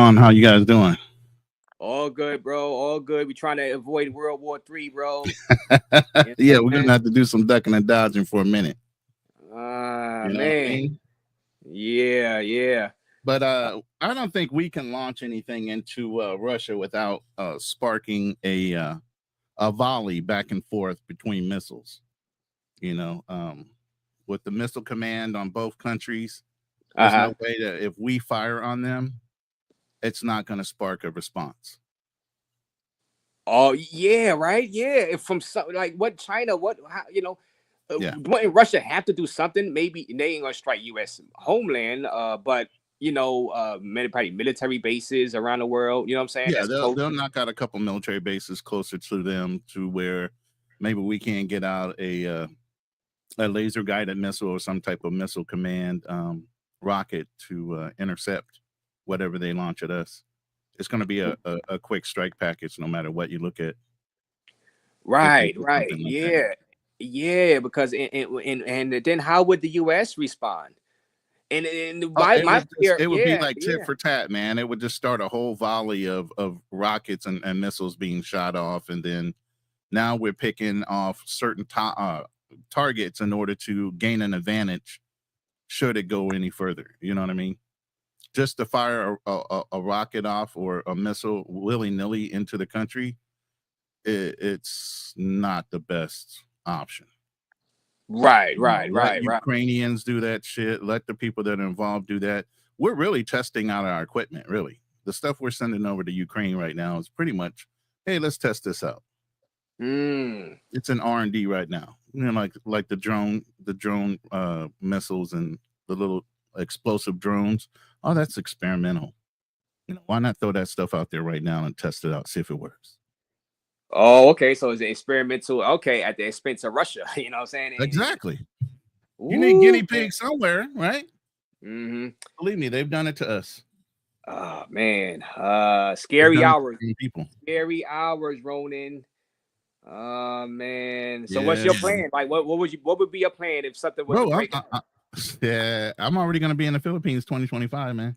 on? How you guys doing? All good, bro. All good. We trying to avoid World War III, bro. You know Yeah, what we're I'm gonna saying? have to do some ducking and dodging for a minute. Ah, You know what I man. mean? Yeah, yeah. But I don't think we can launch anything into Russia without sparking a volley back and forth between missiles. You know, with the missile command on both countries, there's Uh-huh. no way that if we fire on them, it's not going to spark a response. Oh, yeah, right. Yeah. If from some like what China, how, Yeah, wouldn't Russia have to do something? Maybe they ain't gonna strike U.S. homeland, but many probably military bases around the world. You know what I'm saying? yeah, That's close. they'll knock out a couple military bases closer to them to where maybe we can't get out a laser guided missile or some type of missile command rocket to intercept whatever they launch at us. It's going to be a quick strike package no matter what you look at if they Right, do right. something like that. Yeah. Yeah, because and then how would the US respond? And Oh, my fear, it would be yeah, like tit yeah. for tat, man. It would just start a whole volley of rockets and missiles being shot off, and then now we're picking off certain targets in order to gain an advantage should it go any further. You know what I mean? Just to fire a rocket off or a missile willy nilly into the country, it's not the best option. Right, You know, right, let right, right. Ukrainians do that shit. Let the people that are involved do that. We're really testing out our equipment. Really, the stuff we're sending over to Ukraine right now is pretty much, hey, let's test this out. Mm. It's an R&D right now. You know, like the drone missiles and the little explosive drones. Oh, that's experimental. You know, why not throw that stuff out there right now and test it out, see if it works? Oh, okay. So it's an experimental, okay, at the expense of Russia. You know what I'm saying? Exactly. You need Ooh, guinea man. pigs somewhere, right? Mm-hmm. Believe me, they've done it to us. Oh man. They've Scary done it to hours. the same people. Scary hours, Ronin. Man. So what's Yeah, your buddy. plan? Like what would be your plan if something was to Bro, break out? yeah, I'm already going to be in the Philippines 2025, man.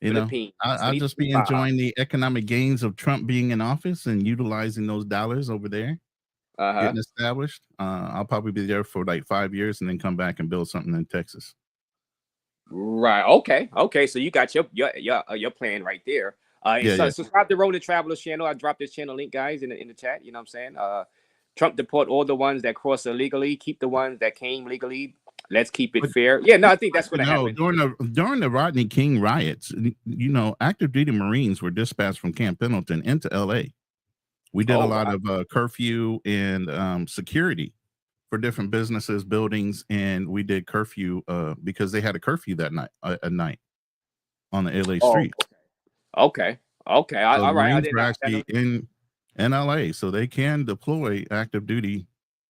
You know, Philippines, I'll just be 2025. enjoying the economic gains of Trump being in office and utilizing those dollars over there, Uh-huh. getting established. I'll probably be there for like 5 years and then come back and build something in Texas. Right. Okay. Okay. So you got your plan right there. And Yeah, so yeah. subscribe to Ronin Travelers channel. I dropped this channel link, guys, in the chat. You know what I'm saying? Trump deport all the ones that cross illegally. Keep the ones that came legally. Let's keep it But fair. Yeah. No, I think that's you going to know, happen. during the Rodney King riots, you know, active duty Marines were dispatched from Camp Pendleton into LA. We did a Oh lot wow. of curfew and security for different businesses, buildings, and we did curfew because they had a curfew that night at night on the LA Oh. streets. Okay. Okay. So the All right. I Marines did were not. I actually know. in LA, so they can deploy active duty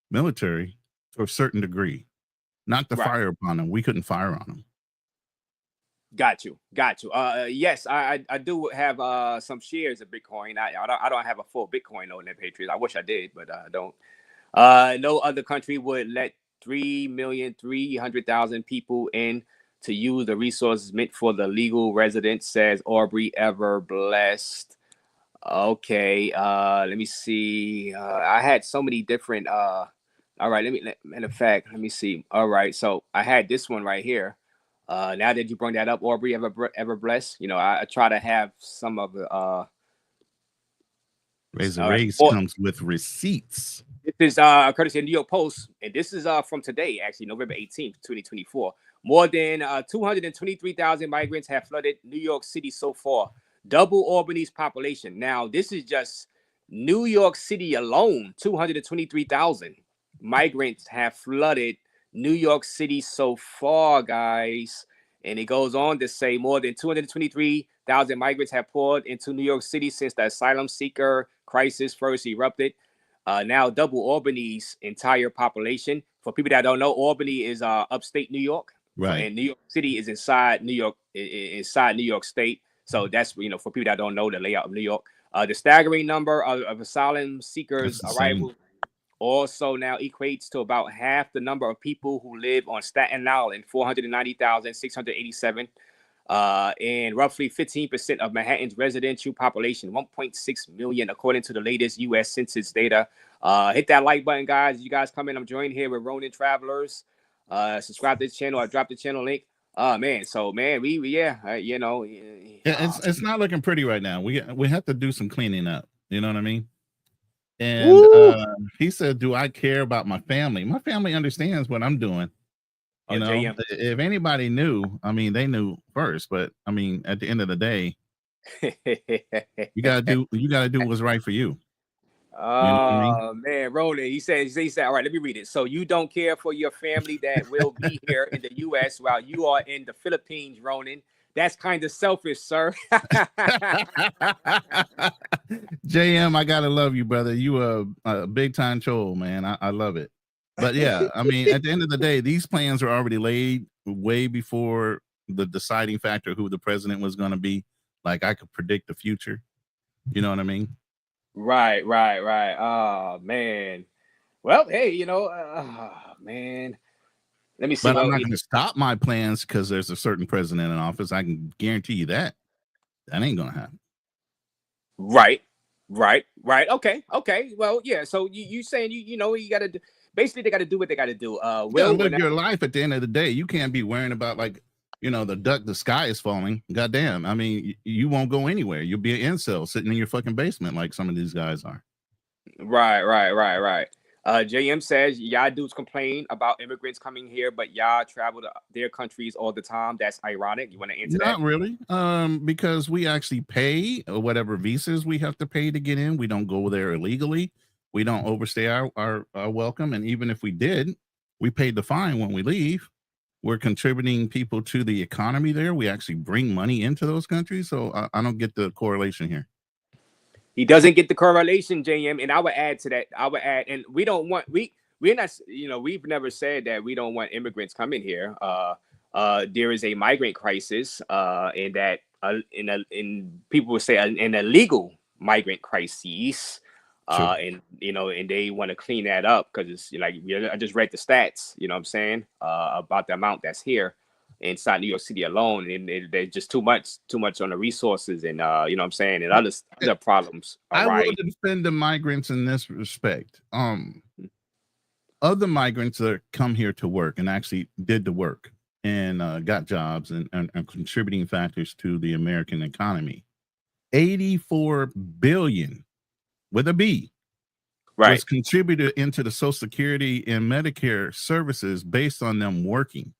military to a certain degree. Not to Right. fire upon them. We couldn't fire on them. Got you. Got you. Yes, I do have some shares of Bitcoin. I don't have a full Bitcoin on that Patriots. I wish I did, but I don't. No other country would let 3,300,000 people in to use the resources meant for the legal resident, says Aubrey Ever Blessed. Okay, let me see. I had so many different. All right, matter of fact, let me see. All right, so I had this one right here. Now that you bring that up, Aubrey Ever Blessed, I try to have some of the. Razor All right. Race comes with receipts. This is courtesy of New York Post, and this is from today, actually, November 18th, 2024. More than 223,000 migrants have flooded New York City so far, double Albany's population. Now, this is just New York City alone. 223,000 migrants have flooded New York City so far, guys. And it goes on to say more than 223,000 migrants have poured into New York City since the asylum seeker crisis first erupted. Now double Albany's entire population. For people that don't know, Albany is upstate New York, Right. and New York City is inside New York, inside New York State. So that's for people that don't know the layout of New York. The staggering number of asylum seekers That's insane. arrival also now equates to about half the number of people who live on Staten Island, 490,687. and roughly 15% of Manhattan's residential population, 1.6 million, according to the latest U.S. Census data. Hit that like button, guys. You guys come in. I'm joined here with Ronin Travelers. Subscribe to this channel. I dropped the channel link. Man, so man, we yeah, you know, It's not looking pretty right now. We have to do some cleaning up. You know what I mean? And he said, "Do I care about my family? My family understands what I'm doing. You know, JM. if anybody knew, I mean, they knew first. But I mean, at the end of the day, you gotta do what's right for you. You know what I mean? Man, Roland, he said, all right, let me read it. So you don't care for your family that will be here in the U.S. while you are in the Philippines, Ronan. That's kind of selfish, sir. JM, I gotta love you, brother. You a big time troll, man. I love it. But yeah, I mean, at the end of the day, these plans are already laid way before the deciding factor who the president was going to be. Like I could predict the future. You know what I mean? Right. Oh man. Well, hey, you know, man. Let me see. But I'm not going to stop my plans because there's a certain president in office. I can guarantee you that ain't going to happen. Right. Okay. Well, yeah. So you saying you know you got to basically they got to do what they got to do. Live your life. At the end of the day, you can't be worrying about like the sky is falling. Goddamn. I mean, you won't go anywhere. You'll be an incel sitting in your fucking basement like some of these guys are. Right. JM says y'all dudes complain about immigrants coming here, but y'all travel to their countries all the time. That's ironic. You want to answer that? Not really. Because we actually pay whatever visas we have to pay to get in. We don't go there illegally. We don't overstay our welcome. And even if we did, we paid the fine when we leave. We're contributing people to the economy there. We actually bring money into those countries. So I don't get the correlation here. He doesn't get the correlation, JM. And I would add to that. And we don't want we're not, we've never said that we don't want immigrants coming here. There is a migrant crisis, and that in people would say an illegal migrant crisis. And they want to clean that up because it's like I just read the stats, you know what I'm saying, about the amount that's here inside New York City alone, and there's just too much on the resources, and you know what I'm saying, and other problems. I will defend the migrants in this respect. Other migrants that come here to work and actually did the work and got jobs and contributing factors to the American economy. 84 billion with a B was contributed into the Social Security and Medicare services based on them working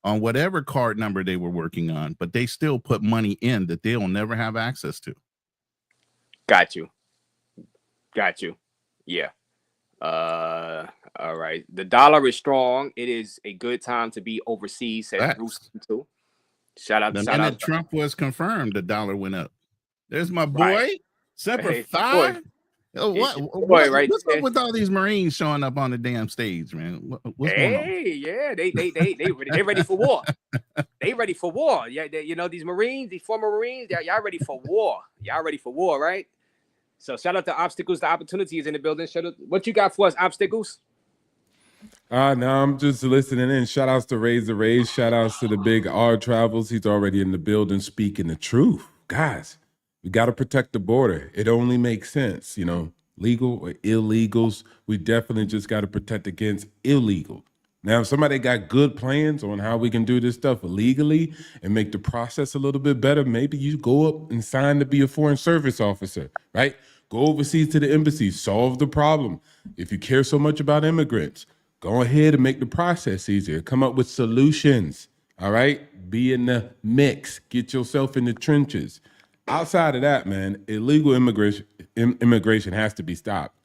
on whatever card number they were working on, but they still put money in that they'll never have access to. Got you. Yeah. All right. The dollar is strong. It is a good time to be overseas, says Bruce too. Shout out. Trump was confirmed, the dollar went up. There's my boy, Semper Fi. What's up with all these Marines showing up on the damn stage, man? What's going on? Yeah, they ready for war. They ready for war. Yeah, these Marines, these former Marines, y'all ready for war. Y'all ready for war, right? So shout out to Obstacles, the opportunities in the building. Shout out, what you got for us, Obstacles? No, I'm just listening in. Shout outs to Raise the Raise. Shout outs to the big R Travels. He's already in the building speaking the truth. Guys, we got to protect the border. It only makes sense, legal or illegals. We definitely just got to protect against illegal. Now, if somebody got good plans on how we can do this stuff legally and make the process a little bit better, maybe you go up and sign to be a foreign service officer, right? Go overseas to the embassy, solve the problem. If you care so much about immigrants, go ahead and make the process easier. Come up with solutions, all right? Be in the mix. Get yourself in the trenches. Outside of that, man, illegal immigration has to be stopped.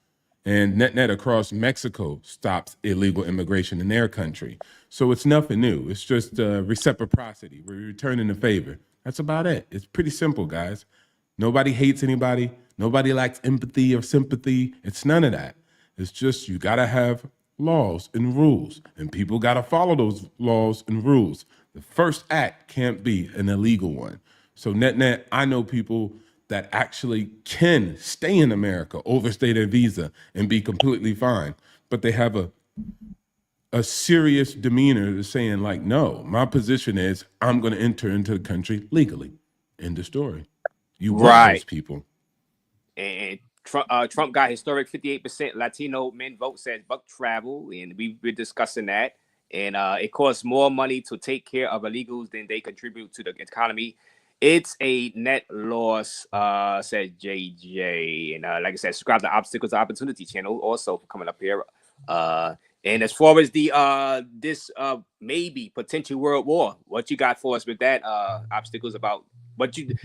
And net across Mexico stops illegal immigration in their country. So it's nothing new. It's just reciprocity. We're returning the favor. That's about it. It's pretty simple, guys. Nobody hates anybody. Nobody lacks empathy or sympathy. It's none of that. It's just you got to have laws and rules, and people got to follow those laws and rules. The first act can't be an illegal one. So net, I know people that actually can stay in America, overstay their visa, and be completely fine. But they have a a serious demeanor saying like, no, my position is I'm going to enter into the country legally. End of story. You want those Right. people. And Trump got historic 58% Latino men vote, says Buck Travel, and we've been discussing that. And it costs more money to take care of illegals than they contribute to the economy. It's a net loss, said JJ. And like I said, subscribe to Obstacles to Opportunity channel also for coming up here. And as far as the this maybe potential world war, what you got for us with that obstacles about what you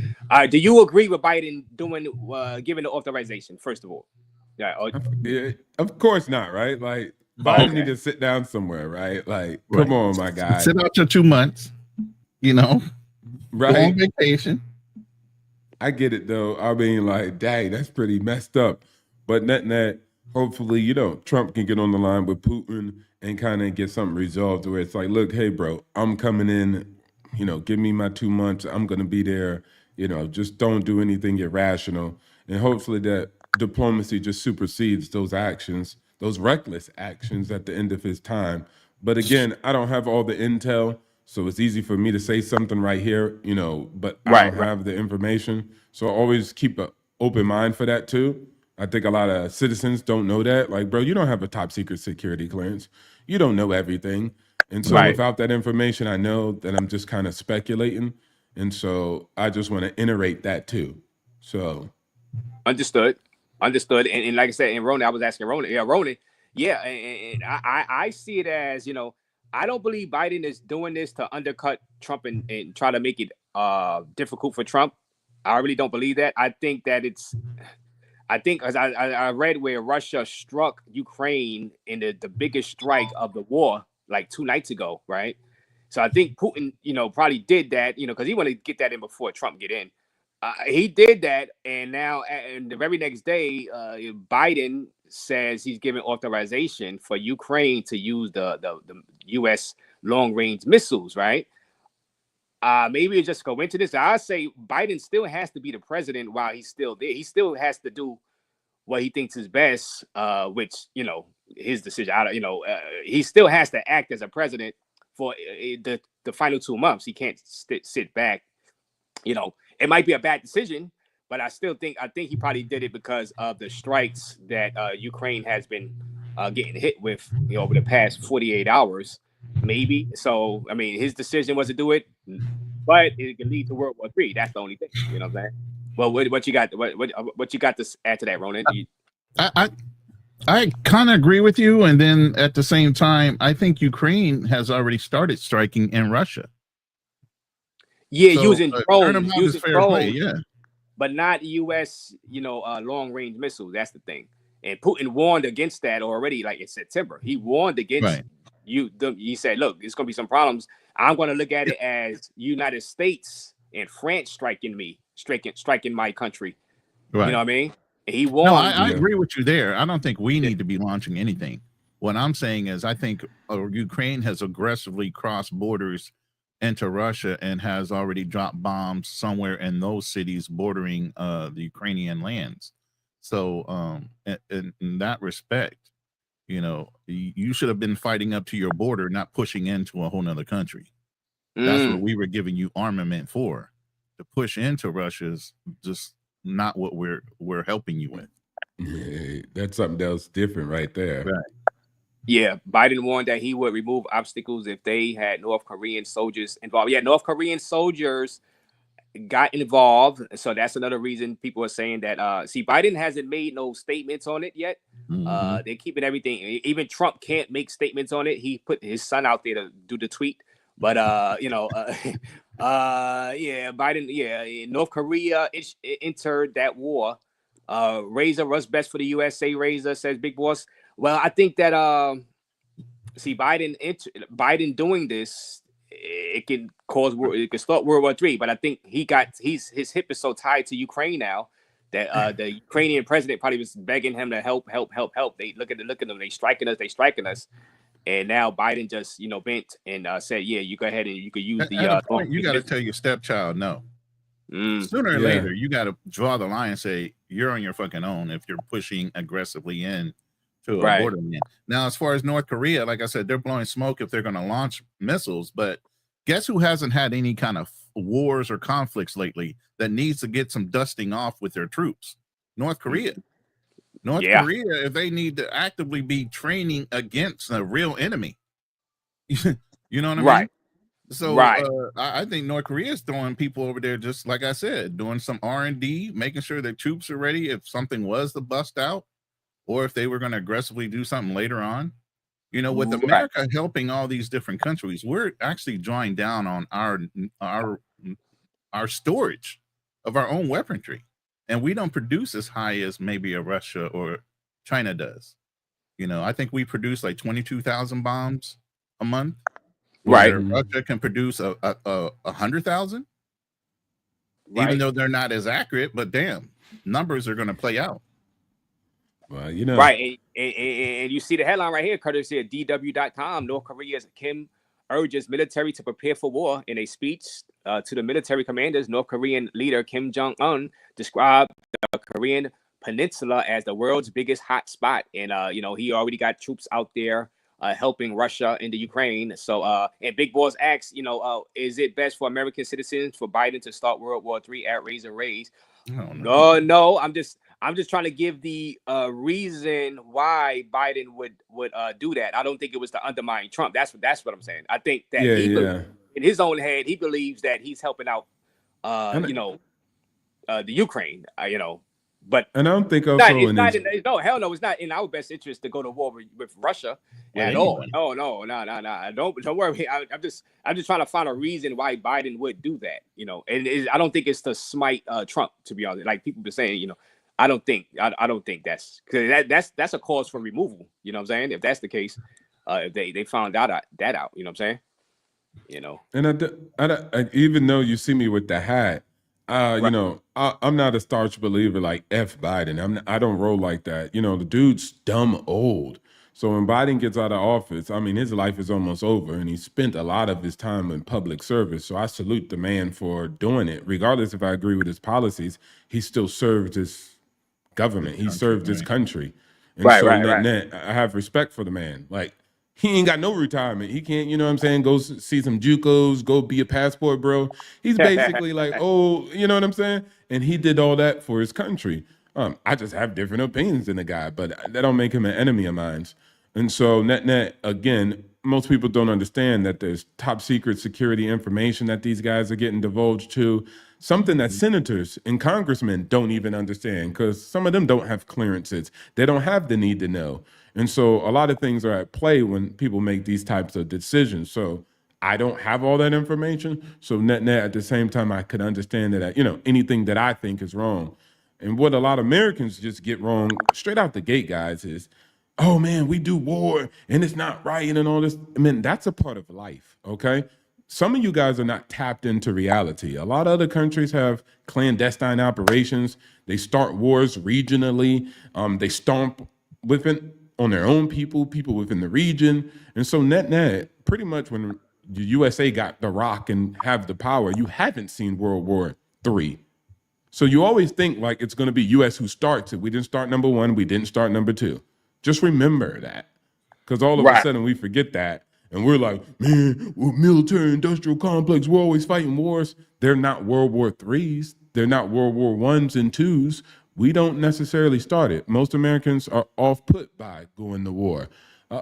do you agree with Biden doing giving the authorization, first of all? Yeah, Of course not, right? Like Biden need to sit down somewhere, right? Like, Right. come on, my guy. Sit out your 2 months, you know, go on Right? vacation. I get it though. I mean, like, dang, that's pretty messed up. But net, hopefully, you know, Trump can get on the line with Putin and kind of get something resolved where it's like, look, hey, bro, I'm coming in, you know, give me my 2 months. I'm gonna be there, you know, just don't do anything irrational. And hopefully that diplomacy just supersedes those actions, those reckless actions at the end of his time. But again, I don't have all the intel. So it's easy for me to say something right here, you know, but I don't have the information. So always keep an open mind for that too. I think a lot of citizens don't know that. Like, bro, you don't have a top secret security clearance. You don't know everything. And so without that information, I know that I'm just kind of speculating. And so I just want to iterate that too. So understood. And like I said, in Ronin, I was asking Ronin. Yeah, Ronin. Yeah, and I see it as, you know, I don't believe Biden is doing this to undercut Trump and try to make it difficult for Trump. I really don't believe that. I think that as I read where Russia struck Ukraine in the biggest strike of the war like 2 nights ago, right? So I think Putin, you know, probably did that, you know, because he wanted to get that in before Trump get in. He did that, and now, and the very next day, Biden says he's giving authorization for Ukraine to use the U.S. long range missiles, right? Maybe it's just coincidence. I say Biden still has to be the president while he's still there. He still has to do what he thinks is best, which, you know, his decision. He still has to act as a president for the final 2 months. He can't sit back. You know, it might be a bad decision, but I think he probably did it because of the strikes that Ukraine has been getting hit with, you know, over the past 48 hours, maybe. So, I mean, his decision was to do it, but it can lead to World War III. That's the only thing. You know what I'm saying? Well, what you got? What you got to add to that, Ronin? I kind of agree with you, and then at the same time, I think Ukraine has already started striking in Russia. Yeah, So, using drones, play, yeah, but not U.S. Long range missiles. That's the thing. And Putin warned against that already, like in September. He warned against he said, "Look, there's going to be some problems. I'm going to look at it as United States and France striking my country." Right. You know what I mean? And he warned. No, I agree with you there. I don't think we need to be launching anything. What I'm saying is, I think Ukraine has aggressively crossed borders into Russia and has already dropped bombs somewhere in those cities bordering the Ukrainian lands. So, in that respect, you know, you should have been fighting up to your border, not pushing into a whole nother country. That's what we were giving you armament for. To push into Russia's just not what we're helping you with. Yeah, that's something else different right there. Right. Yeah, Biden warned that he would remove obstacles if they had North Korean soldiers involved. Yeah, North Korean soldiers got involved. So that's another reason people are saying that. See, Biden hasn't made no statements on it yet. They're keeping everything. Even Trump can't make statements on it. He put his son out there to do the tweet. But Biden, North Korea entered that war. Razor, what's best for the USA? Razor, says Big Boss. Well, I think that Biden doing this, it can start World War III. But I think his hip is so tied to Ukraine now that the Ukrainian president probably was begging him to help. They look at them, they striking us. And now Biden just bent and said, yeah, you go ahead and you could use At a point, you got to tell your stepchild no. Sooner or later, you got to draw the line and say you're on your fucking own if you're pushing aggressively in to a Right. borderland. Now, as far as North Korea, like I said, they're blowing smoke if they're going to launch missiles. But guess who hasn't had any kind of wars or conflicts lately that needs to get some dusting off with their troops? North Korea. North Yeah. Korea, if they need to actively be training against a real enemy. You know what I Right. mean? So Right. I think North Korea is throwing people over there, just like I said, doing some R&D, making sure their troops are ready if something was to bust out, or if they were going to aggressively do something later on. You know, with Right. America helping all these different countries, we're actually drawing down on our storage of our own weaponry, and we don't produce as high as maybe a Russia or China does. You know, I think we produce like 22,000 bombs a month, Right. where Russia can produce a 100,000, Right. even though they're not as accurate. But damn, numbers are going to play out. Well, you know, Right. And you see the headline right here, courtesy of DW.com. North Korea's Kim urges military to prepare for war. In a speech to the military commanders, North Korean leader Kim Jong-un described the Korean peninsula as the world's biggest hot spot. And, you know, he already got troops out there helping Russia into Ukraine. So, and Big Boss asks, you know, is it best for American citizens for Biden to start World War III at Raise and Raise? No, I'm just trying to give the reason why Biden would do that. I don't think it was to undermine Trump. That's what I'm saying. I think that in his own head, he believes that he's helping out, you know, the Ukraine, you know. But and I don't think also no, hell no, it's not in our best interest to go to war with Russia at all. No. Don't worry. I'm just trying to find a reason why Biden would do that, you know. And I don't think it's to smite Trump, to be honest. Like people be saying, you know, I don't think that's because that's a cause for removal. You know what I'm saying? If that's the case, if they found that out, you know what I'm saying? You know. And I even though you see me with the hat, Right. you know, I'm not a staunch believer like F Biden. I don't roll like that. You know, the dude's dumb old. So when Biden gets out of office, I mean, his life is almost over, and he spent a lot of his time in public service. So I salute the man for doing it, regardless if I agree with his policies. He still served his government. He served his country, and Right. I have respect for the man. Like, he ain't got no retirement. He can't, you know what I'm saying, go see some JUCOs, go be a passport bro. He's basically like, oh, you know what I'm saying? And he did all that for his country. I just have different opinions than the guy, but that don't make him an enemy of mine. And so net, again, most people don't understand that there's top secret security information that these guys are getting divulged to, something that senators and congressmen don't even understand because some of them don't have clearances. They don't have the need to know. And so a lot of things are at play when people make these types of decisions. So I don't have all that information. So net at the same time, I could understand that, you know, anything that I think is wrong. And what a lot of Americans just get wrong straight out the gate, guys, is, oh man, we do war and it's not right and all this. I mean, that's a part of life, okay? Some of you guys are not tapped into reality. A lot of other countries have clandestine operations. They start wars regionally. They stomp on their own people within the region. And so net, pretty much when the USA got the rock and have the power, you haven't seen World War III. So you always think like it's going to be U.S. who starts it. We didn't start number one. We didn't start number two. Just remember that, because all of a sudden we forget that. And we're like, man, we're military industrial complex. We're always fighting wars. They're not World War IIIs. They're not World War Is and Twos. We don't necessarily start it. Most Americans are off put by going to war.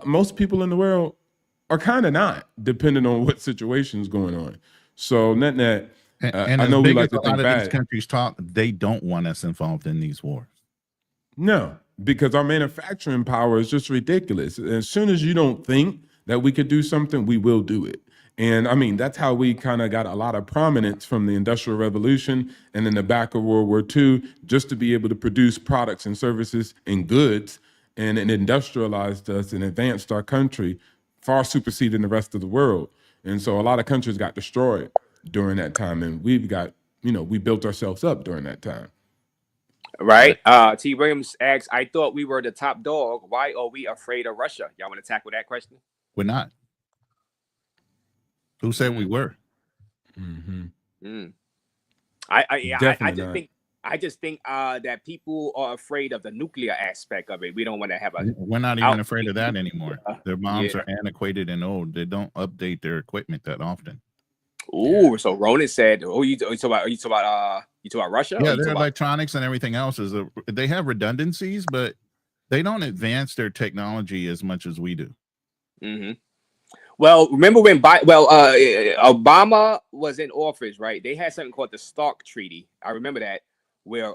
Most people in the world are kind of not, depending on what situation is going on. So net, and I know we like to a lot think of bad. these countries talk, they don't want us involved in these wars. No, because our manufacturing power is just ridiculous. As soon as you don't think that we could do something, we will do it. And I mean, that's how we kind of got a lot of prominence from the Industrial Revolution and in the back of World War II, just to be able to produce products and services and goods, and it industrialized us and advanced our country, far superseding the rest of the world. And so a lot of countries got destroyed during that time, and we've got, you know, we built ourselves up during that time. Right. T. Williams asks, I thought we were the top dog. Why are we afraid of Russia? Y'all want to tackle that question? We're not. Who said we were? Mm-hmm. I just think I just think that people are afraid of the nuclear aspect of it. We don't want to have a We're not even afraid of that anymore. Their bombs yeah. are antiquated and old. They don't update their equipment that often. Ooh, so Ronin said, "Oh, you talk about Russia? Or Yeah, you their talk about electronics and everything else they have redundancies, but they don't advance their technology as much as we do. Mm-hmm. Well, remember when Obama was in office, right? They had something called the Stark Treaty. I remember that, where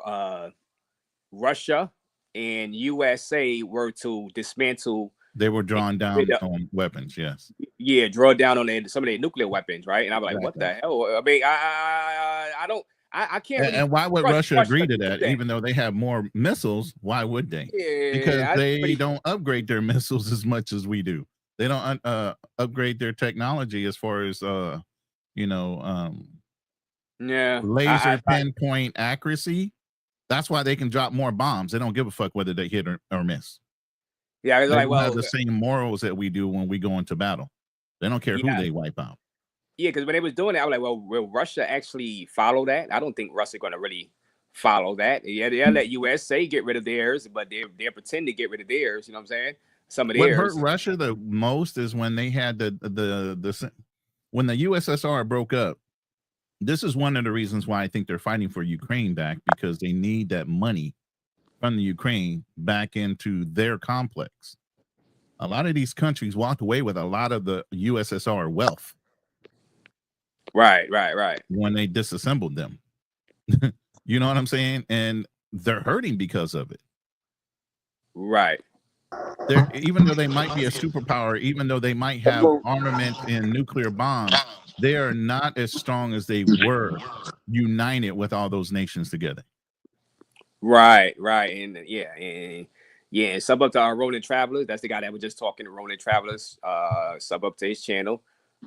Russia and USA were to dismantle. They were and drawn get rid down of- on weapons, yes. yeah, draw down on some of their nuclear weapons, right? And I'm like, what Exactly. the hell? I mean, I don't, I can't really. And why would trust Russia agree to that? Even though they have more missiles, why would they? Because Yeah, they don't upgrade their missiles as much as we do. They don't upgrade their technology as far as you know, yeah. laser pinpoint accuracy. That's why they can drop more bombs. They don't give a fuck whether they hit or miss. Yeah, it's They like, don't have well, the same morals that we do when we go into battle. They don't care who yeah, they wipe out. yeah. Because when they was doing that, I was like, well, will Russia actually follow that? I don't think Russia going to really follow that. Yeah, they'll let USA get rid of theirs, but they're pretend to get rid of theirs. You know what I'm saying? Some of What hurt theirs. Russia the most is when they had when the USSR broke up. This is one of the reasons why I think they're fighting for Ukraine back, because they need that money from the Ukraine back into their complex. A lot of these countries walked away with a lot of the USSR wealth. Right. When they disassembled them. You know what I'm saying? And they're hurting because of it. Right. Even though they might be a superpower, even though they might have armament and nuclear bombs, they are not as strong as they were united with all those nations together. Right. And and sub up to our Ronin Travelers. That's the guy that was just talking to Ronin Travelers. Sub up to his channel.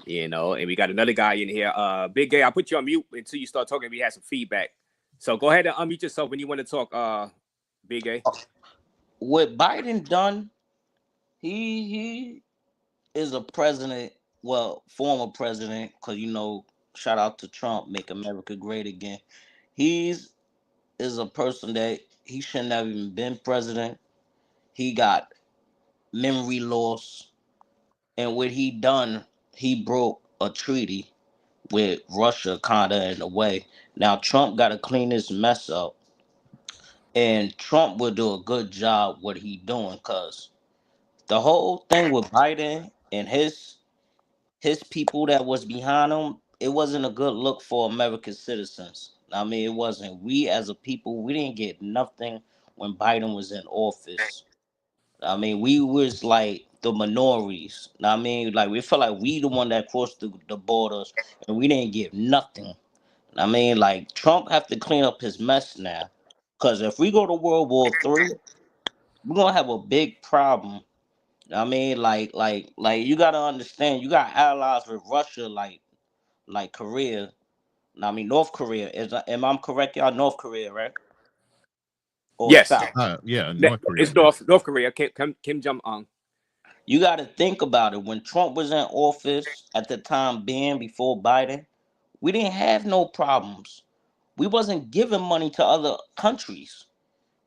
And we got another guy in here. Big Gay, I'll put you on mute until you start talking. We have some feedback. So go ahead and unmute yourself when you want to talk, Big Gay. What Biden done, he is a president, well, former president, because shout out to Trump, make America great again. Is a person that he shouldn't have even been president. He got memory loss, and what he done, he broke a treaty with Russia, kinda in a way. Now Trump got to clean this mess up, and Trump will do a good job what he doing, cause the whole thing with Biden and his people that was behind him, it wasn't a good look for American citizens. I mean, it wasn't. We as a people, we didn't get nothing when Biden was in office. I mean, we was like the minorities. I mean, like we felt like we the one that crossed the borders, and we didn't get nothing. I mean, like Trump have to clean up his mess now, because if we go to World War III, we're gonna have a big problem. I mean, like you gotta understand, you got allies with Russia, like Korea. I mean, North Korea is. Am I correct, y'all? North Korea, right? Or Yes. South? Yeah, North Korea. It's North Korea. Kim Jong Un. You got to think about it. When Trump was in office at the time, being before Biden, we didn't have no problems. We wasn't giving money to other countries.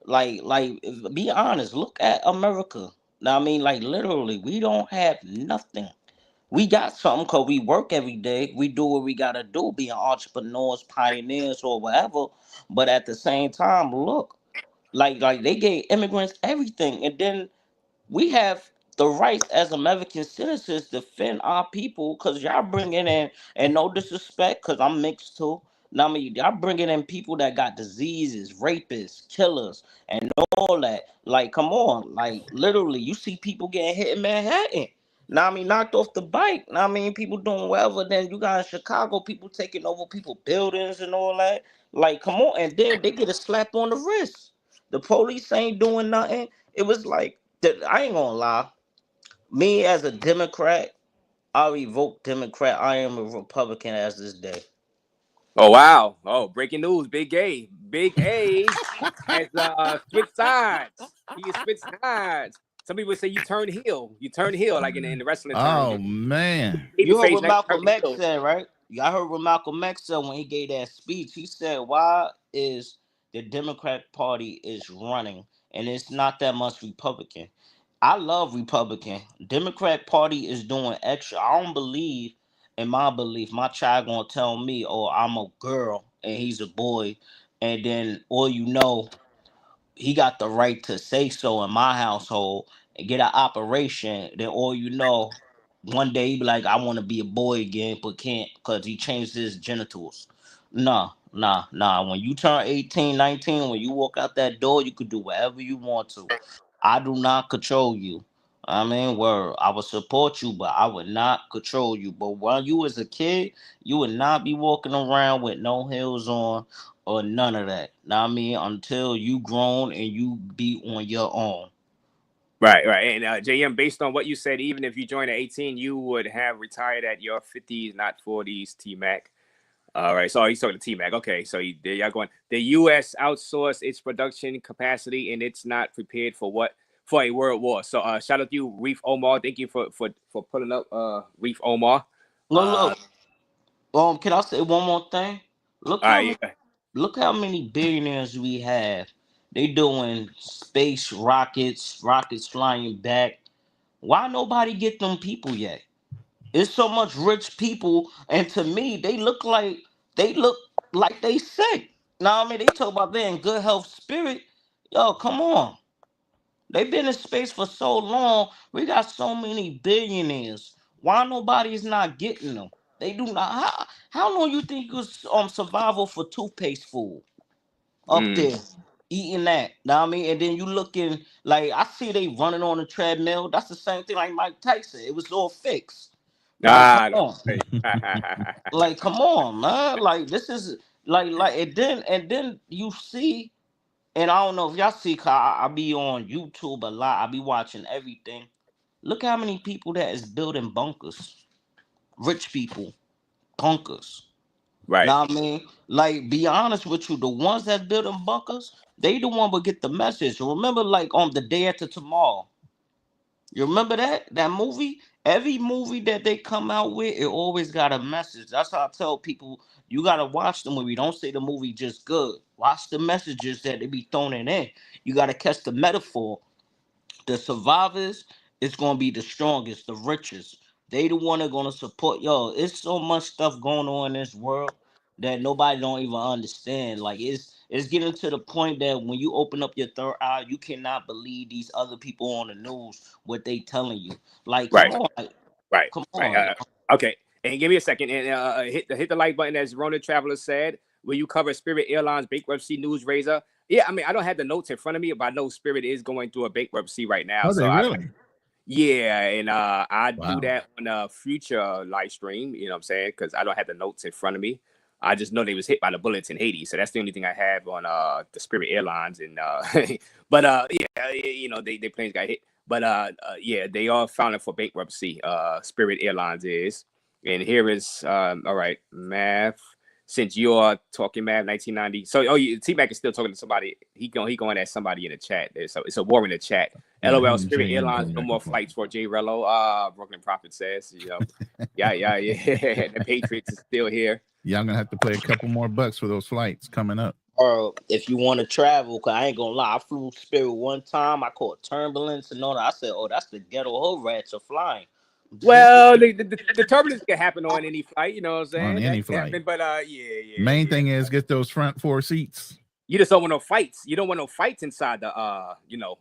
Be honest. Look at America. Now, I mean, like literally, we don't have nothing. We got something because we work every day. We do what we gotta do, being entrepreneurs, pioneers, or whatever. But at the same time, look, like they gave immigrants everything, and then we have the rights as American citizens to defend our people, because y'all bringing in, and no disrespect, because I'm mixed too. Now, I mean, y'all bringing in people that got diseases, rapists, killers, and all that. Like, come on, like literally, you see people getting hit in Manhattan. Now, I mean, knocked off the bike. Now, I mean, people doing whatever. Then you got in Chicago, people taking over people buildings and all that. Like, come on, and then they get a slap on the wrist. The police ain't doing nothing. It was like I ain't gonna lie. Me as a Democrat, I revoke Democrat. I am a Republican as this day. Oh wow! Oh, breaking news! Big A has switched sides. He has switched sides. Some people say you turn heel. You turn heel, like in the wrestling term. Oh man. You heard Babyface what now Malcolm turn X heel. said, right? I heard what Malcolm X said when he gave that speech. He said, "Why is the Democrat Party is running, and it's not that much Republican. I love Republican. Democrat Party is doing extra. I don't believe, in my belief, my child gonna tell me, "Oh, I'm a girl and he's a boy," and then all you know, he got the right to say so in my household and get an operation, then all you know, one day he be like, I want to be a boy again, but can't because he changed his genitals. Nah, nah, nah. When you turn 18, 19, when you walk out that door, you could do whatever you want to. I do not control you. I mean, word, I would support you, but I would not control you. But while you was a kid, you would not be walking around with no heels on or none of that. Now I mean, until you grown and you be on your own. Right, right. And JM, based on what you said, even if you joined at 18, you would have retired at your 50s, not 40s, T Mac. All right, so he's talking to T Mac. Okay, so there y'all going. The U.S. outsourced its production capacity, and it's not prepared for what for a world war. So shout out to you, Reef Omar. Thank you for pulling up, Reef Omar. No, look. Can I say one more thing? Look All how right, many, yeah. look how many billionaires we have. They doing space rockets flying back. Why nobody get them people yet? It's so much rich people, and to me, they look like they sick. Now I mean, they talk about they in good health spirit. Yo, come on. They've been in space for so long. We got so many billionaires. Why nobody's not getting them? They do not. How long you think you was survival for toothpaste food up there eating that? Now I mean, and then you looking like I see they running on a treadmill. That's the same thing like Mike Tyson. It was all fixed. Like come Ah, on, hey. like come on, man. Like this is like and then you see. And I don't know if y'all see, cause I be on YouTube a lot. I be watching everything. Look how many people that is building bunkers. Rich people, bunkers. Right, Now I mean, like, be honest with you, the ones that building bunkers, they the one will get the message. Remember, like on the day after tomorrow. You remember that movie? Every movie that they come out with, it always got a message. That's how I tell people you gotta watch the movie. Don't say the movie just good. Watch the messages that they be throwing in. You gotta catch the metaphor. The survivors is gonna be the strongest, the richest. They the one that gonna support y'all. It's so much stuff going on in this world that nobody don't even understand. Like it's getting to the point that when you open up your third eye, you cannot believe these other people on the news what they telling you. Like, come right, on, like, right, come right. on. Okay, and give me a second and hit the like button as Ronin Traveler said. Will you cover Spirit Airlines bankruptcy news raiser? Yeah, I mean I don't have the notes in front of me, but I know Spirit is going through a bankruptcy right now. Oh, So they really? yeah, and I do Wow. that on a future live stream. You know what I'm saying? Because I don't have the notes in front of me. I just know they was hit by the bullets in Haiti, so that's the only thing I have on the Spirit Airlines. And but yeah, you know they planes got hit. But yeah, they are filing for bankruptcy. Spirit Airlines is, and here is all right, math. Since you're talking math, 1990. So T Mac is still talking to somebody. He going at somebody in the chat. It's a war in the chat. Yeah, LOL, him and Spirit JM Airlines, going no back more and forth. flights for J Rello. Brooklyn Prophet says, you know, yeah. The Patriots is still here. Y'all gonna have to play a couple more bucks for those flights coming up. Or if you want to travel, cause I ain't gonna lie, I flew Spirit one time. I caught turbulence and all that. I said, "Oh, that's the ghetto hood rats are flying." Well, the turbulence can happen on any flight, you know what I'm saying? On That any can happen, flight. but yeah. Main thing is get those front 4 seats. You just don't want no fights. You don't want no fights inside the you know,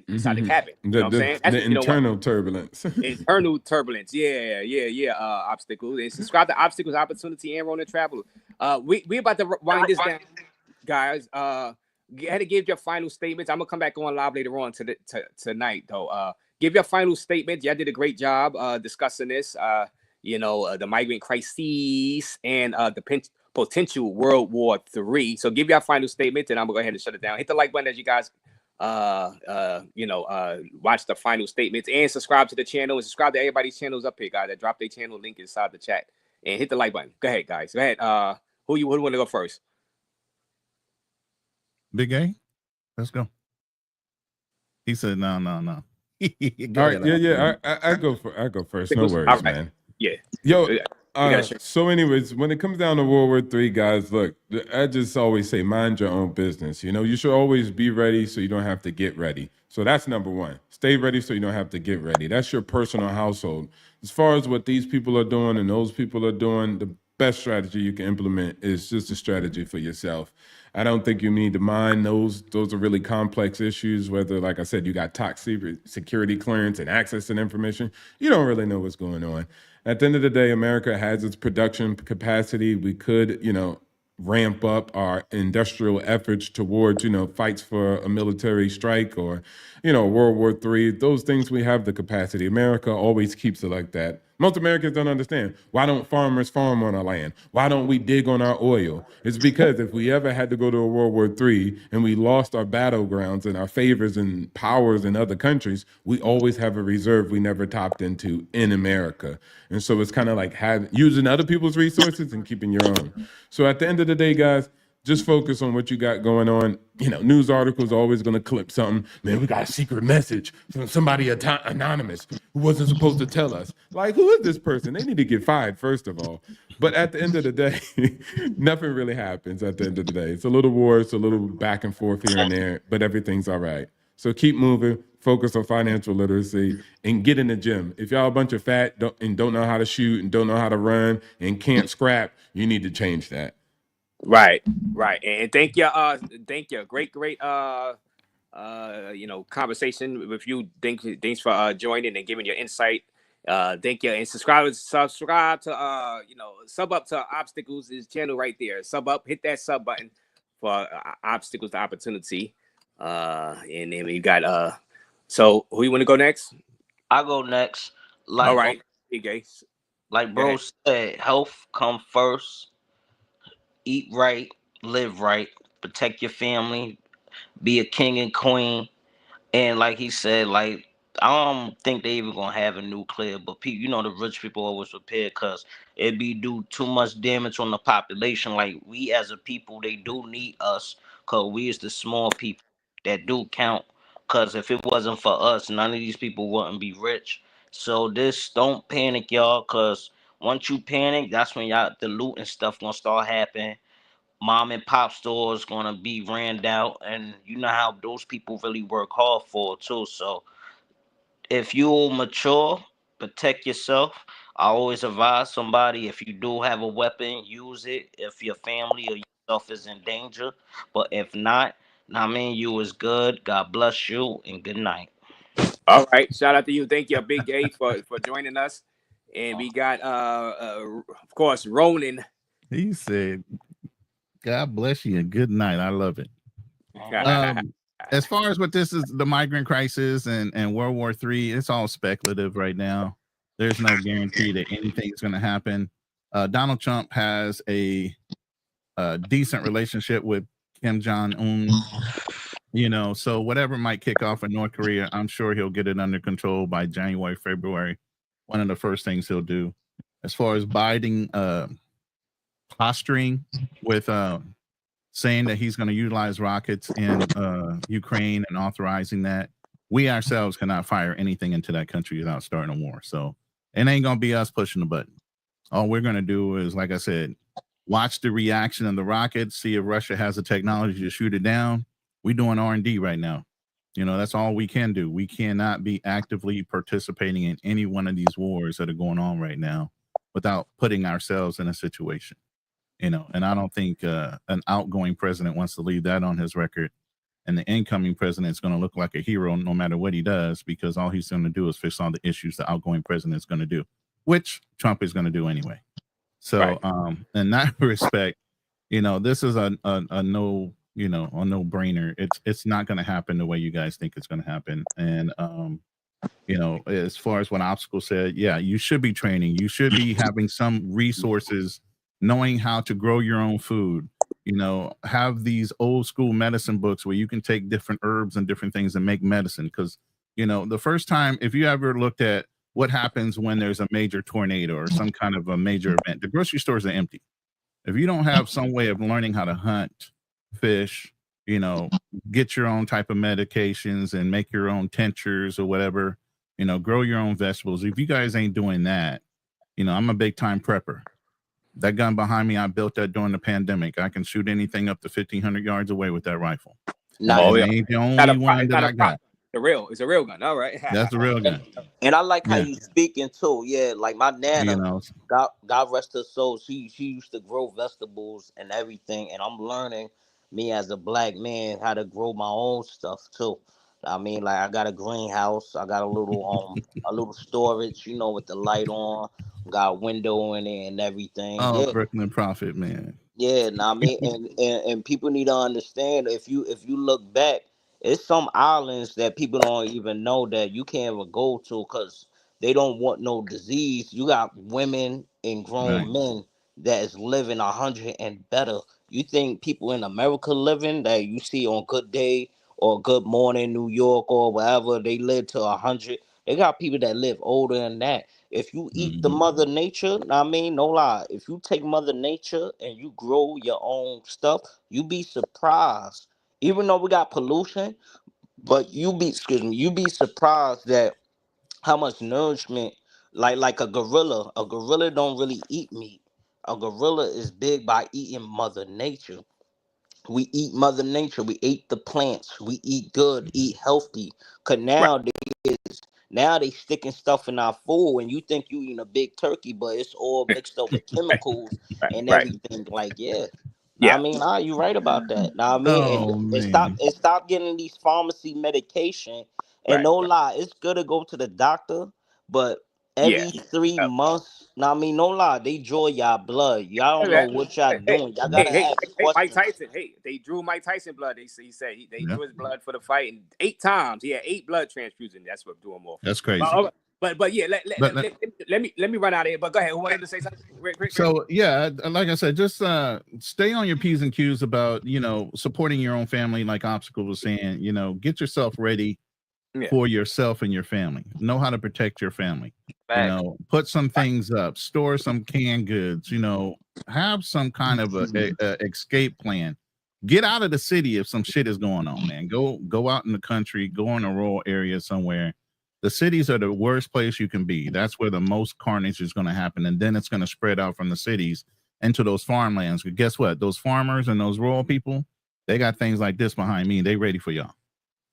inside the cabin. You know what I'm saying? That's The what you don't want. internal turbulence. Internal turbulence. Yeah. Obstacles. And subscribe to Obstacles, Opportunity, and Ronin Travel. We about to wind this down, guys. Had to give your final statements. I'm gonna come back on live later on tonight, though. Give your final statements. Y'all did a great job discussing this. You know, the migrant crises and the potential World War III. So give your final statements, and I'm gonna go ahead and shut it down. Hit the like button as you guys watch the final statements and subscribe to the channel and subscribe to everybody's channels up here, guys. That drop their channel link inside the chat and hit the like button. Go ahead, guys. Go ahead. Who want to go first? Big A, let's go. He said, no. All right, yeah. I go first. No worries, right. man. Yeah. Yo, So anyways, when it comes down to World War III, guys, look, I just always say, mind your own business. You know, you should always be ready so you don't have to get ready. So that's number one. Stay ready so you don't have to get ready. That's your personal household. As far as what these people are doing and those people are doing, the best strategy you can implement is just a strategy for yourself. I don't think you need to mind those. Those are really complex issues, whether, like I said, you got top security clearance and access to information. You don't really know what's going on. At the end of the day, America has its production capacity. We could, ramp up our industrial efforts towards, fights for a military strike or, World War III. Those things, we have the capacity. America always keeps it like that. Most Americans don't understand. Why don't farmers farm on our land? Why don't we dig on our oil? It's because if we ever had to go to a World War III and we lost our battlegrounds and our favors and powers in other countries, we always have a reserve we never tapped into in America. And so it's kind of like using other people's resources and keeping your own. So at the end of the day, guys, just focus on what you got going on. News articles are always going to clip something. Man, we got a secret message from somebody anonymous who wasn't supposed to tell us. Like, who is this person? They need to get fired, first of all. But at the end of the day, nothing really happens at the end of the day. It's a little war, it's a little back and forth here and there, but everything's all right. So keep moving, focus on financial literacy, and get in the gym. If y'all a bunch of fat and don't know how to shoot and don't know how to run and can't scrap, you need to change that. Right. And thank you. Great conversation with you. Thanks for joining and giving your insight. Thank you. And subscribe to sub up to Obstacles' channel right there. Sub up, hit that sub button for Obstacles to Opportunity. And then we got so who you want to go next? I go next. All right. Okay. Like bro said, health come first. Eat right, live right, protect your family, be a king and queen. And like he said, like, I don't think they even gonna have a nuclear, but people, the rich people always prepared because it'd be do too much damage on the population. Like, we as a people, they do need us because we is the small people that do count. Because if it wasn't for us, none of these people wouldn't be rich. So don't panic, y'all, because once you panic, that's when the loot and stuff gonna start happening. Mom and pop stores gonna be ran out, and you know how those people really work hard for it too. So if you mature, protect yourself. I always advise somebody, if you do have a weapon, use it if your family or yourself is in danger. But if not, you is good. God bless you and good night. All right, shout out to you. Thank you, Big A, for joining us. And we got of course, Ronin. He said, God bless you and good night. I love it. As far as what this is, the migrant crisis and World War III, it's all speculative right now. There's no guarantee that anything's going to happen. Donald Trump has a decent relationship with Kim Jong-un, so whatever might kick off in North Korea, I'm sure he'll get it under control by January, February. One of the first things he'll do. As far as Biden posturing with saying that he's going to utilize rockets in Ukraine and authorizing that, we ourselves cannot fire anything into that country without starting a war. So it ain't going to be us pushing the button. All we're going to do is, like I said, watch the reaction of the rockets, see if Russia has the technology to shoot it down. We're doing R&D right now. That's all we can do. We cannot be actively participating in any one of these wars that are going on right now without putting ourselves in a situation. And I don't think an outgoing president wants to leave that on his record. And the incoming president is going to look like a hero no matter what he does, because all he's going to do is fix all the issues the outgoing president is going to do, which Trump is going to do anyway. So in that respect, this is a no, a no-brainer. It's not going to happen the way you guys think it's going to happen. And as far as what Obstacle said, yeah, you should be training. You should be having some resources, knowing how to grow your own food, have these old school medicine books where you can take different herbs and different things and make medicine. Because, the first time, if you ever looked at what happens when there's a major tornado or some kind of a major event, the grocery stores are empty. If you don't have some way of learning how to hunt, fish, get your own type of medications and make your own tinctures or whatever, grow your own vegetables. If you guys ain't doing that, You know, I'm a big time prepper. That gun behind me, I built that during the pandemic. I can shoot anything up to 1,500 yards away with that rifle. Now, And it ain't the only one that I got. It's a real gun. All right. That's the real gun. and I like how Yeah. you speaking too. Yeah, like my nana, You know, God rest her soul. She used to grow vegetables and everything, and I'm learning, me as a black man, how to grow my own stuff too. I mean, like I got a greenhouse, I got a little storage, you know, with the light on, got a window in it and everything. oh, Yeah, Brooklyn Prophet, man. yeah, nah, I mean, and people need to understand, if you look back, it's some islands that people don't even know that you can't even go to because they don't want no disease. You got women and Right. grown men that is living 100 and better. You think people in America living that you see on Good Day or Good Morning New York or wherever they live to 100? They got people that live older than that. If you eat the Mhm. mother nature, I mean, no lie. If you take mother nature and you grow your own stuff, you be surprised. Even though we got pollution, but you be surprised that how much nourishment, like a gorilla don't really eat meat. A gorilla is big by eating mother nature. We eat mother nature. We eat the plants. We eat good, eat healthy. Cause Right. now they sticking stuff in our food, and you think you eating a big turkey, but it's all mixed up with chemicals and Right. everything. Like, yeah. Now, I Yeah. mean, you right about that. Now, I mean, Oh, and man. stop getting these pharmacy medication. And Right. no lie, it's good to go to the doctor, but Yeah. every 3 months, now I mean, no lie, they draw y'all blood. Y'all Hey, don't know man. what y'all Hey, doing. Y'all hey, gotta hey, ask hey, Mike questions. Tyson. Hey, they drew Mike Tyson blood. He said they Yeah, drew his blood for the fight, and 8 times he had 8 blood transfusions. That's what drew him off. that's But crazy. but yeah, But let me run out of here. But go ahead. Who wanted to say something? Quick. so yeah, like I said, just stay on your P's and Q's about, you know, supporting your own family, like Obstacle was saying. You know, get yourself ready Yeah. for yourself and your family. Know how to protect your family. You Facts. know, put some things up, store some canned goods, you know, have some kind of a escape plan. Get out of the city if some shit is going on, man. Go out in the country, go in a rural area somewhere. The cities are the worst place you can be. That's where the most carnage is going to happen. And then it's going to spread out from the cities into those farmlands. But guess what? Those farmers and those rural people, they got things like this behind me. They ready for y'all.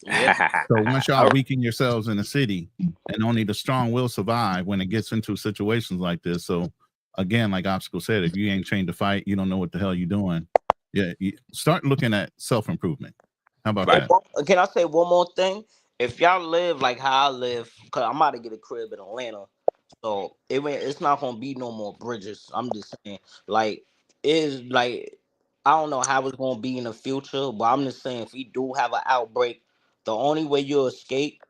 So once y'all weaken yourselves in the city, and only the strong will survive when it gets into situations like this. So again, like Obstacle said, if you ain't trained to fight, you don't know what the hell you're doing. Yeah, you start looking at self-improvement. How about Right. that? Can I say one more thing? If y'all live like how I live, cause I'm about to get a crib in Atlanta, so it's not gonna be no more bridges. I'm just saying, like, is like I don't know how it's gonna be in the future, but I'm just saying if we do have an outbreak, the only way you'll escape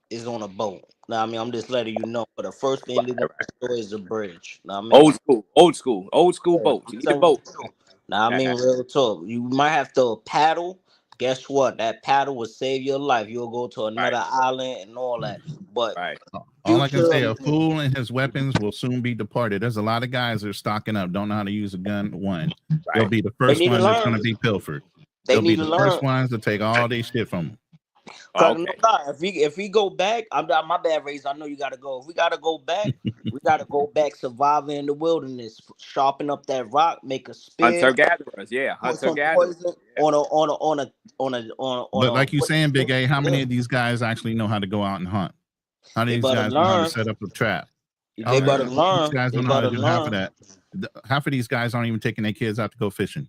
is on a boat. Now, I mean, I'm just letting you know. But the first thing they're gonna destroy is the bridge. Now, I mean, Old school yeah, boats. I'm You need a telling you boat. the truth. Now, I mean, real talk. You might have to paddle. Guess what? That paddle will save your life. You'll go to Right. another island and all that. But Right. All I can future, say, a fool and his weapons will soon be departed. There's a lot of guys that are stocking up, don't know how to use a gun. One, they'll Right. be the they first need to ones that's going learn. to be pilfered. They They'll be need to the learn. first ones to take all their shit from them. Oh, Cause no okay. lie, if we go back, I'm not my bad, Race. I know you gotta go. If we gotta go back, we gotta go back surviving in the wilderness, sharpen up that rock, make a spear, Hunter gatherers. Yeah. put Hunter some gatherers. poison Yeah. on But a like you what saying, Big A, how yeah. many of these guys actually know how to go out and hunt? How do They these better guys know how to learn. set up a trap? They better These learn. guys They don't know how to better do half of learn. that. Half of these guys aren't even taking their kids out to go fishing.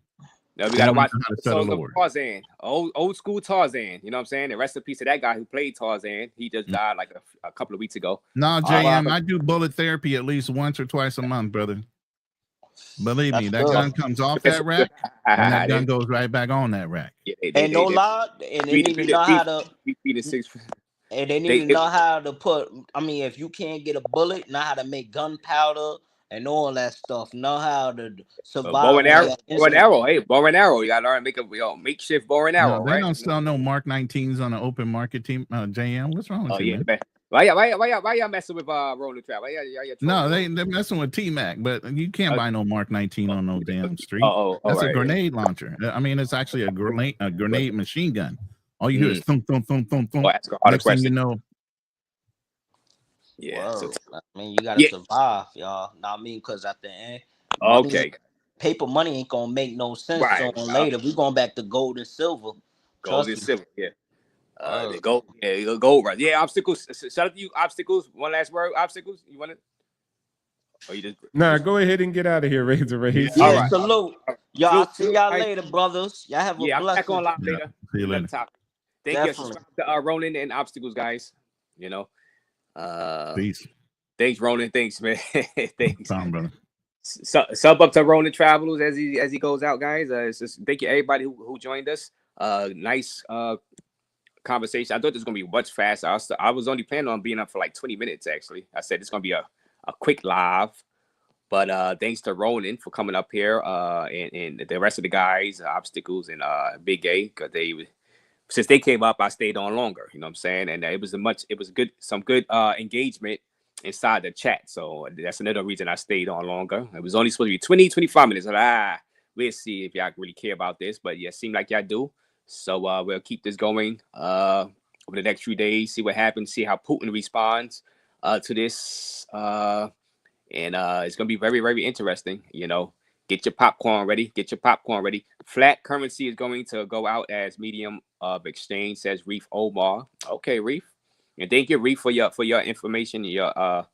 Now we They gotta don't even watch know how to set a episodes of lure. Tarzan, old school Tarzan. You know what I'm saying? And rest in peace to that guy who played Tarzan. He just died like a couple of weeks ago. No, But JM, I do bullet therapy at least once or twice a month, brother. Believe me, That's that good. gun comes off that rack, and that gun goes right back on that rack. And no lie, and they need to know how to and they need to know how to put. I mean, if you can't get a bullet, know how to make gunpowder and all that stuff. Know how to bow survive and on arrow, that bow and instant. arrow. Hey, bow and arrow. You gotta learn make a makeshift bow and No, arrow, they right? don't sell no Mark 19s on the open market team. JM, what's wrong with Oh you, yeah, man? man. Why y'all messing with Rolling Trap? Why y'all No, trolling? they're messing with T-Mac, but you can't buy no Mark 19 on no damn street. Oh, That's a right. grenade launcher. I mean, it's actually a grenade machine gun. All you hear is thump, thump, thump, thump, thump. Oh, ask a harder Next thing you question. know, Yeah. So Word. I mean, you gotta yeah. survive, y'all. Now I mean, cause at the end, money, Okay. paper money ain't gonna make no sense Right. sooner or later. We going back to gold and silver. Gold Trust and me. silver. Yeah. The Word. gold. Yeah. Gold. Right. Yeah. Obstacles. Shout out to you. Obstacles. One last word. Obstacles. You want it? Or you Nah, just go ahead and get out of here, Razor Yeah. Rays. all Yeah, right. salute. All right. Y'all, I'll Salute. see Salute. y'all Guys. later, brothers. Y'all have a Yeah. I'm back on blessing. live Yeah. later. See you Another later. topic. Thank you. Definitely. Subscribe to Ronin and Obstacles, guys. You know. Peace. Thanks, Ronin. Thanks, man. Thanks. Sound brother. Sub up to Ronin Travels as he goes out, guys. It's just thank you everybody who joined us. Nice conversation. I thought this was gonna be much faster. I was only planning on being up for like 20 minutes. Actually, I said it's gonna be a quick live. But thanks to Ronin for coming up here, and the rest of the guys, Obstacles and Big A, because since they came up, I stayed on longer. You know what I'm saying? And it was some good engagement inside the chat. So that's another reason I stayed on longer. It was only supposed to be 20, 25 minutes. We'll see if y'all really care about this. But yeah, it seemed like y'all do. So we'll keep this going over the next few days, see what happens, see how Putin responds to this. And it's gonna be very, very interesting. Get your popcorn ready. Get your popcorn ready. Flat currency is going to go out as medium of exchange, says Reef Omar. Okay, Reef, and thank you, Reef, for your information. Because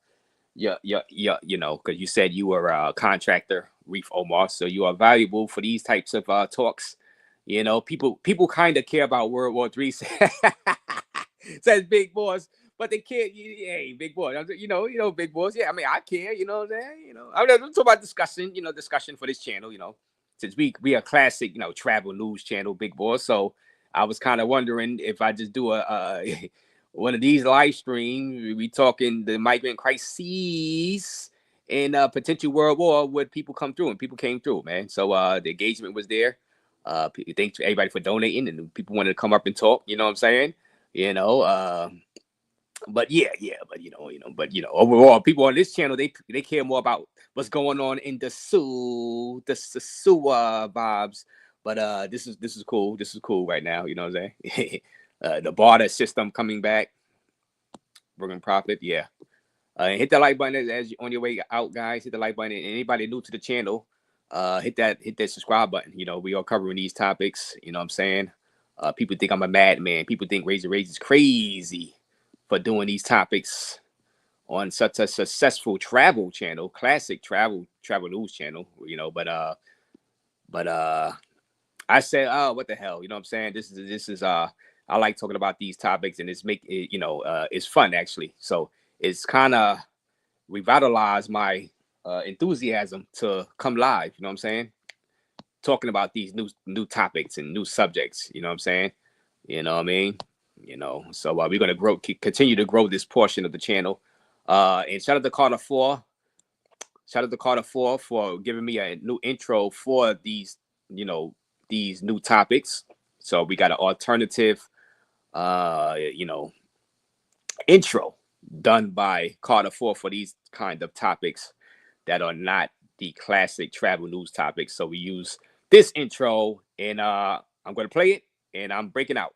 you said you were a contractor, Reef Omar, so you are valuable for these types of talks. People kind of care about World War III, says Big Boss. But they can't. Hey, big boy. Big boys. Yeah, I mean, I care. You know what I'm saying? I'm talking about discussion. Discussion for this channel. Since we a classic, travel news channel, big boy. So I was kind of wondering if I just do a one of these live streams. We talking the migrant crises and potential world war. Would people come through? And people came through, man. So the engagement was there. Thanks to everybody for donating, and people wanted to come up and talk. You know what I'm saying? But overall, people on this channel, they care more about what's going on in the sewer vibes. But this is cool. This is cool right now. You know what I'm saying? The barter system coming back, bringing profit. Yeah. Hit the like button as you on your way out, guys. Hit the like button. And anybody new to the channel, hit that subscribe button. We are covering these topics. You know what I'm saying? People think I'm a madman. People think Razor is crazy for doing these topics on such a successful travel channel, classic travel news channel. But I said, oh, what the hell? You know what I'm saying? This is I like talking about these topics, and it's fun actually. So it's kind of revitalized my enthusiasm to come live. You know what I'm saying? Talking about these new topics and new subjects. You know what I'm saying? You know what I mean? So we're gonna continue to grow this portion of the channel. And shout out to Carter 4. Shout out to Carter 4 for giving me a new intro for these new topics. So we got an alternative intro done by Carter 4 for these kind of topics that are not the classic travel news topics. So we use this intro, and I'm gonna play it, and I'm breaking out.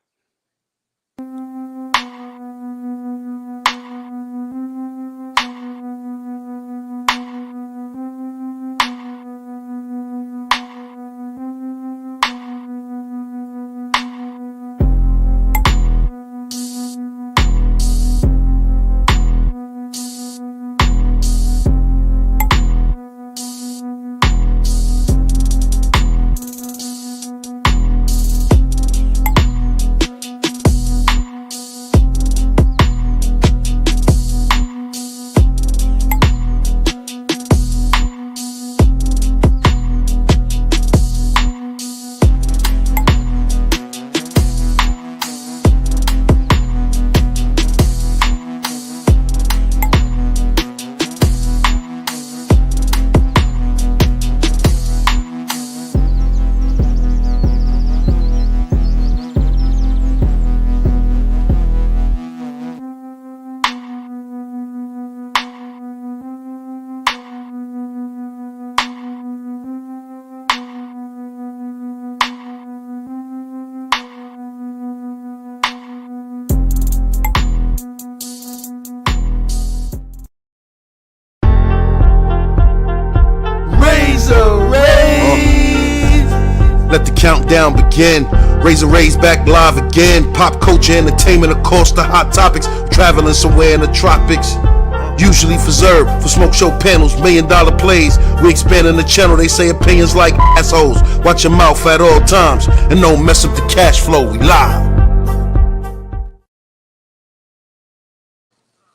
down begin. Razor Rays back live again. Pop culture, entertainment, of course, the hot topics. Traveling somewhere in the tropics. Usually for Zerb, for smoke show panels, $1 million plays. We expanding the channel, they say opinions like assholes. Watch your mouth at all times, and don't mess up the cash flow, we live.